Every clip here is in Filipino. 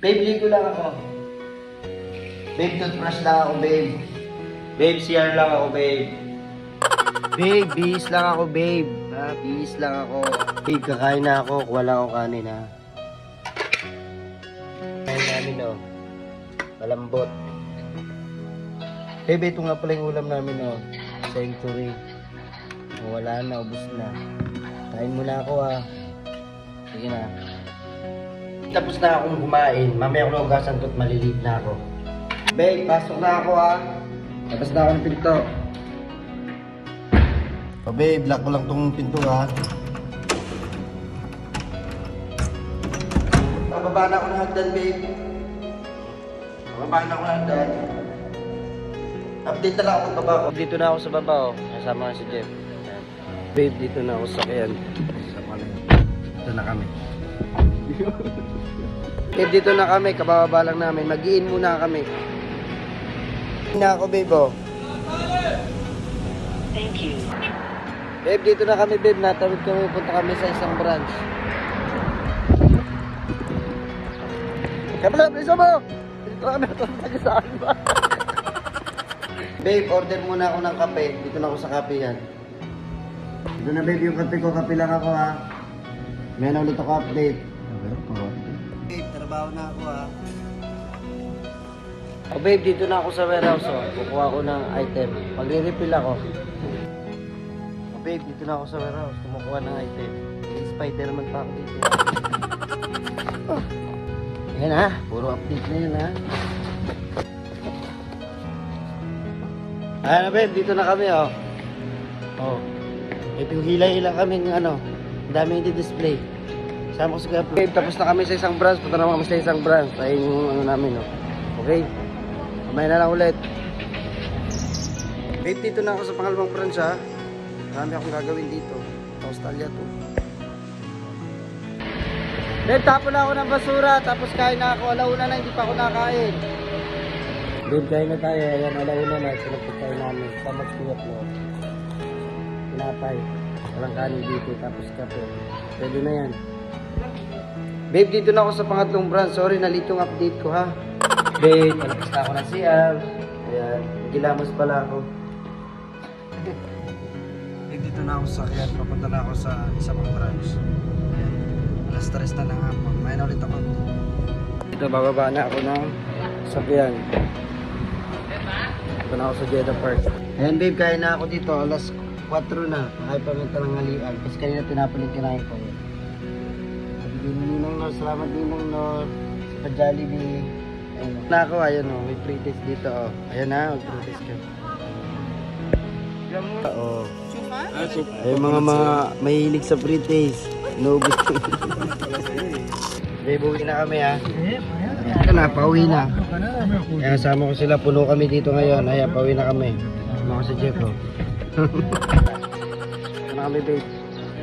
Babe, ligo lang ako. Babe, toothbrush lang ako, babe. Babe, CR lang ako, babe. Babe, bihis lang ako, babe. Ha, bihis lang ako. Babe, kakain na ako. Kuha lang ako kanin, ha. Kain namin, oh. Malambot. Babe, ito nga pala yung ulam namin, oh. Century. Wala na, ubus na. Kain muna ako, ha. Sige na. Tapos na akong kumain. Mamaya ko naugasan ko at maliliit na ako. Babe, pasok na ako, ha. Tapos na ako ng pinto. Oh, babe, lock ko lang tong pinto, ha. Bababa na ako ng hagdan, babe. Bababa na ako ng hagdan. Update na lang ako pagbaba ko. Dito na ako sa baba, oh. Kasama si Jeff. Ayan. Babe, dito na ako sa sakyan. Sama na yun. Dito na kami. Babe, dito na kami. Kabababa lang namin. Mag-iin muna kami. Na ako, babe, oh. Thank you. Babe, dito na kami, babe. Natawid kami. Punta kami sa isang branch. Kaya pala, bilisan mo! Dito kami. Ito sa akin ba? Babe, order muna ako ng kape. Dito na ako sa kape yan. Dito na, babe, yung kape ko. Kape lang ako, ha. May na ulit ako update. Babe, trabaho na ako, ha. Oh, babe, dito na ako sa warehouse, oh. Kukuha ko ng item. Magre-refill ako. Oh, babe, dito na ako sa warehouse. Kumukuha ng item. May Spider-Man pa ako dito. Oh. Ayan, ha. Puro update na yun, ha. Ayan na, babe, dito na kami, oh. Oh. Ito yung hila-hila kaming, ano, ang dami yung display. Sama ko sa kaya, babe, tapos na kami sa isang branch. Punta naman kami sa isang branch. Ayun yung ano namin, oh. Okay? Kamay na lang ulit. Babe, dito na ako sa pangalawang branch, ha. Marami akong gagawin dito. Australia to. Babe, tapon na ako ng basura. Tapos kain na ako. Alauna na, hindi pa ako nakain. Babe, kain na tayo. Ayan, alauna na. Pinagpagkain namin. Tamag kuyat mo. Pinapay. Walang kanin dito. Tapos kape. Pwede na yan. Babe, dito na ako sa pangatlong branch. Sorry, nalitong update ko, ha. Babe, palabas na ako ng CR. Ayan, gilamos pala ako. Babe, dito na ako sa sakyan. Papunta na ako sa isang branch. Ayan, alas 3 na lang hapon. May na ulit ako. Dito, bababa na ako ng sakyan. Dito na ako sa Jeddah Park. Ayan, babe, kain na ako dito. Alas 4 na. Ay pa may talanghalian. Kasi kanina pinapalit kinain ko. Ninong no, salamat Ninong no. Sa Jollibee. Ayun na ako, ayun o. May free taste dito o. Ayan na, mag-free taste ka. Oo. Ayun mga mahilig sa free taste. No gusto. Babe, uwi na kami ha. Ito na, pauwi na. Kaya sama ko sila, puno kami dito ngayon. Ayan, pauwi na kami. Sama ko si Jeff o. Ito na kami babe.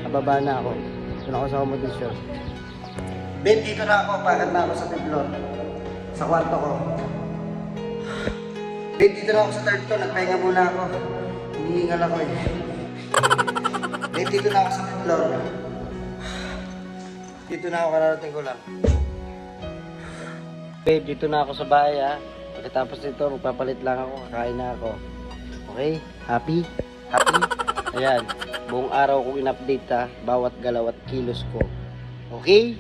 Nababa na ako. Ito na ako sa accommodation. Babe, dito na ako. Pakat na ako sa tiplon. Sa kwarto ko. Babe, dito na ako sa third floor. Nagpahinga muna ako. Hinihingal ako eh. Babe, dito na ako sa third floor. Dito na ako, kararating ko lang. Babe, dito na ako sa bahay ha. Pagkatapos nito, magpapalit lang ako. Kakain na ako. Okay? Happy? Happy? Ayan. Buong araw kong in-update ha. Bawat galaw at kilos ko. Okay?